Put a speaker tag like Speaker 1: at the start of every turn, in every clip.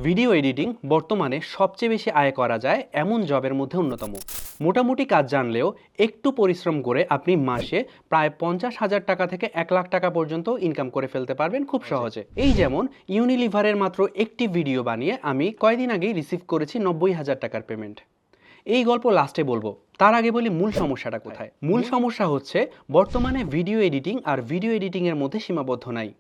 Speaker 1: Video editing বর্তমানে সবচেয়ে বেশি আয় করা যায় এমন জবের মধ্যে অন্যতম। মোটামুটি কাজ জানলেও একটু পরিশ্রম করে আপনি মাসে প্রায় 50,000 টাকা থেকে 1 লাখ টাকা পর্যন্ত ইনকাম করে ফেলতে পারবেন খুব সহজে। এই যেমন ইউনিলিভারের মাত্র একটি ভিডিও বানিয়ে আমি কয়েকদিন আগেই রিসিভ করেছি 90,000 টাকার পেমেন্ট। এই গল্প লাস্টে বলবো, তার আগে বলি মূল সমস্যাটা কোথায়। মূল সমস্যা হচ্ছে বর্তমানে ভিডিও এডিটিং আর ভিডিও এডিটিংয়ের মধ্যে সীমাবদ্ধ নাই।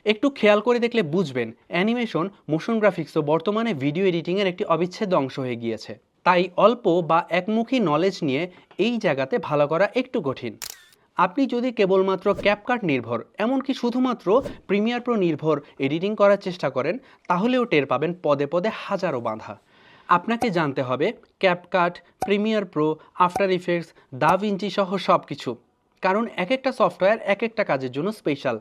Speaker 1: একটু খেয়াল করে দেখলে বুঝবেন অ্যানিমেশন, মোশন গ্রাফিক্সও বর্তমানে ভিডিও এডিটিংয়ের একটি অবিচ্ছেদ্য অংশ হয়ে গিয়েছে। তাই অল্প বা একমুখী নলেজ নিয়ে এই জায়গাতে ভালো করা একটু কঠিন। আপনি যদি কেবলমাত্র ক্যাপকাট নির্ভর, এমনকি শুধুমাত্র প্রিমিয়ার প্রো নির্ভর এডিটিং করার চেষ্টা করেন, তাহলেও টের পাবেন পদে পদে হাজারো বাধা। আপনাকে জানতে হবে CapCut, Premiere Pro, After Effects, DaVinci সহ সব কিছু, কারণ এক একটা সফটওয়্যার এক একটা কাজের জন্য স্পেশাল।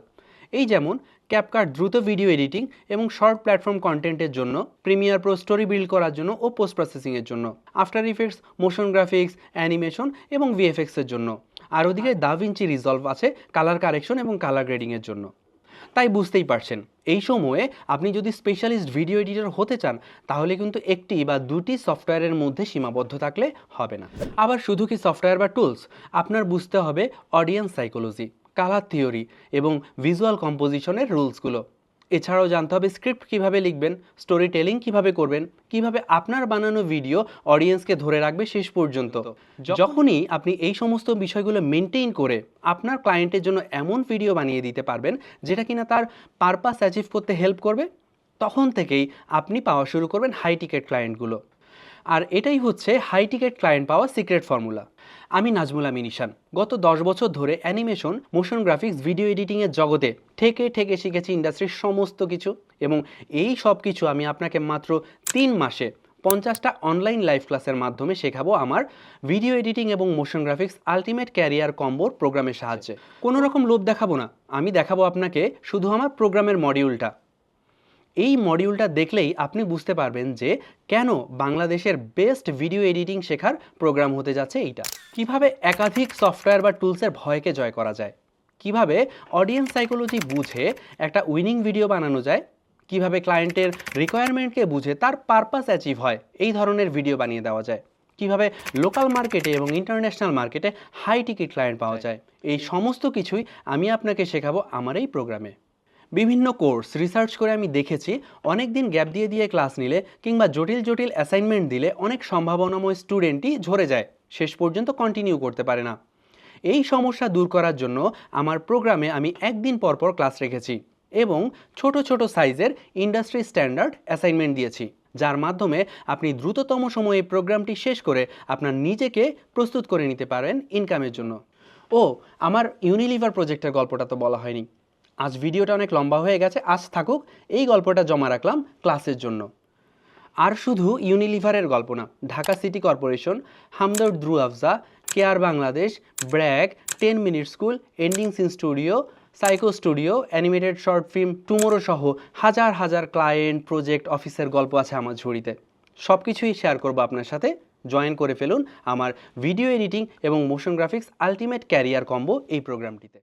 Speaker 1: এই যেমন ক্যাপকাট দ্রুত ভিডিও এডিটিং এবং শর্ট প্ল্যাটফর্ম কন্টেন্টের জন্য, প্রিমিয়ার প্রো স্টোরি বিল্ড করার জন্য ও পোস্ট প্রসেসিংয়ের জন্য, after effects motion graphics, animation এবং ভিএফএক্সের জন্য, আর ওদিকে দাভিঞ্চি রিজলভ আছে কালার কারেকশন এবং কালার গ্রেডিংয়ের জন্য। তাই বুঝতেই পারছেন, এই সময়ে আপনি যদি স্পেশালিস্ট ভিডিও এডিটর হতে চান, তাহলে কিন্তু একটি বা দুটি সফটওয়্যারের মধ্যে সীমাবদ্ধ থাকলে হবে না। আবার শুধু কি সফটওয়্যার বা টুলস, আপনার বুঝতে হবে অডিয়েন্স সাইকোলজি, কালার থিওরি এবং ভিজুয়াল কম্পোজিশনের রুলসগুলো। এছাড়াও জানতে হবে স্ক্রিপ্ট কীভাবে লিখবেন, স্টোরি টেলিং কীভাবে করবেন, কিভাবে আপনার বানানো ভিডিও অডিয়েন্সকে ধরে রাখবে শেষ পর্যন্ত। যখনই আপনি এই সমস্ত বিষয়গুলো মেনটেন করে আপনার ক্লায়েন্টের জন্য এমন ভিডিও বানিয়ে দিতে পারবেন যেটা কিনা তার পারপাস অ্যাচিভ করতে হেল্প করবে, তখন থেকেই আপনি পাওয়া শুরু করবেন হাই টিকেট ক্লায়েন্টগুলো। আর এটাই হচ্ছে হাই টিকেট ক্লায়েন্ট পাওয়ার সিক্রেট ফর্মুলা। আমি নাজমুল আমিন ঈশান। গত 10 বছর ধরে অ্যানিমেশন, মোশন গ্রাফিক্স, ভিডিও এডিটিংয়ের জগতে ঠেকে ঠেকে শিখেছি ইন্ডাস্ট্রির সমস্ত কিছু, এবং এই সব কিছু আমি আপনাকে মাত্র 3 মাসে 50টা অনলাইন লাইভ ক্লাসের মাধ্যমে শেখাবো আমার ভিডিও এডিটিং এবং মোশন গ্রাফিক্স আলটিমেট ক্যারিয়ার কম্বোর প্রোগ্রামের সাহায্যে। কোনো রকম লোভ দেখাবো না, আমি দেখাবো আপনাকে শুধু আমার প্রোগ্রামের মডিউলটা। এই মডিউলটা দেখলেই আপনি বুঝতে পারবেন যে কেন বাংলাদেশের বেস্ট ভিডিও এডিটিং শেখার প্রোগ্রাম হতে যাচ্ছে এইটা। কিভাবে একাধিক সফটওয়্যার বা টুলসের ভয়কে জয় করা যায়, কিভাবে অডিয়েন্স সাইকোলজি বুঝে একটা উইনিং ভিডিও বানানো যায়, কিভাবে ক্লায়েন্টের রিকোয়ারমেন্টকে বুঝে তার পারপাস অ্যাচিভ হয় এই ধরনের ভিডিও বানিয়ে দেওয়া যায়, কিভাবে লোকাল মার্কেটে এবং ইন্টারন্যাশনাল মার্কেটে হাই টিকেট ক্লায়েন্ট পাওয়া যায়, এই সমস্ত কিছুই আমি আপনাকে শেখাবো আমার এই প্রোগ্রামে। বিভিন্ন কোর্স রিসার্চ করে আমি দেখেছি অনেক দিন গ্যাপ দিয়ে দিয়ে ক্লাস নিলে কিংবা জটিল জটিল অ্যাসাইনমেন্ট দিলে অনেক সম্ভাবনাময় স্টুডেন্টই ঝরে যায়, শেষ পর্যন্ত কন্টিনিউ করতে পারে না। এই সমস্যা দূর করার জন্য আমার প্রোগ্রামে আমি একদিন পরপর ক্লাস রেখেছি এবং ছোট ছোট সাইজের ইন্ডাস্ট্রি স্ট্যান্ডার্ড অ্যাসাইনমেন্ট দিয়েছি, যার মাধ্যমে আপনি দ্রুততম সময়ে প্রোগ্রামটি শেষ করে আপনার নিজেকে প্রস্তুত করে নিতে পারেন ইনকামের জন্য। ও, আমার ইউনিলিভার প্রজেক্টের গল্পটা তো বলা হয়নি। আজ ভিডিওটা অনেক লম্বা হয়ে গেছে, আজ থাকুক, এই গল্পটা জমা রাখলাম ক্লাসের জন্য। আর শুধু ইউনিলিভারের গল্প না, Dhaka City Corporation, Hamdard Rooh Afza, CARE Bangladesh, BRAC, 10 Minute School, Ending Scene Studio, Psycho Studio, animated short film, Tomorrow সহ হাজার হাজার ক্লায়েন্ট, প্রজেক্ট, অফিসের গল্প আছে আমার ঝুড়িতে। সব কিছুই শেয়ার করবো আপনার সাথে। জয়েন করে ফেলুন আমার ভিডিও এডিটিং এবং motion graphics ultimate career combo এই প্রোগ্রামটিতে।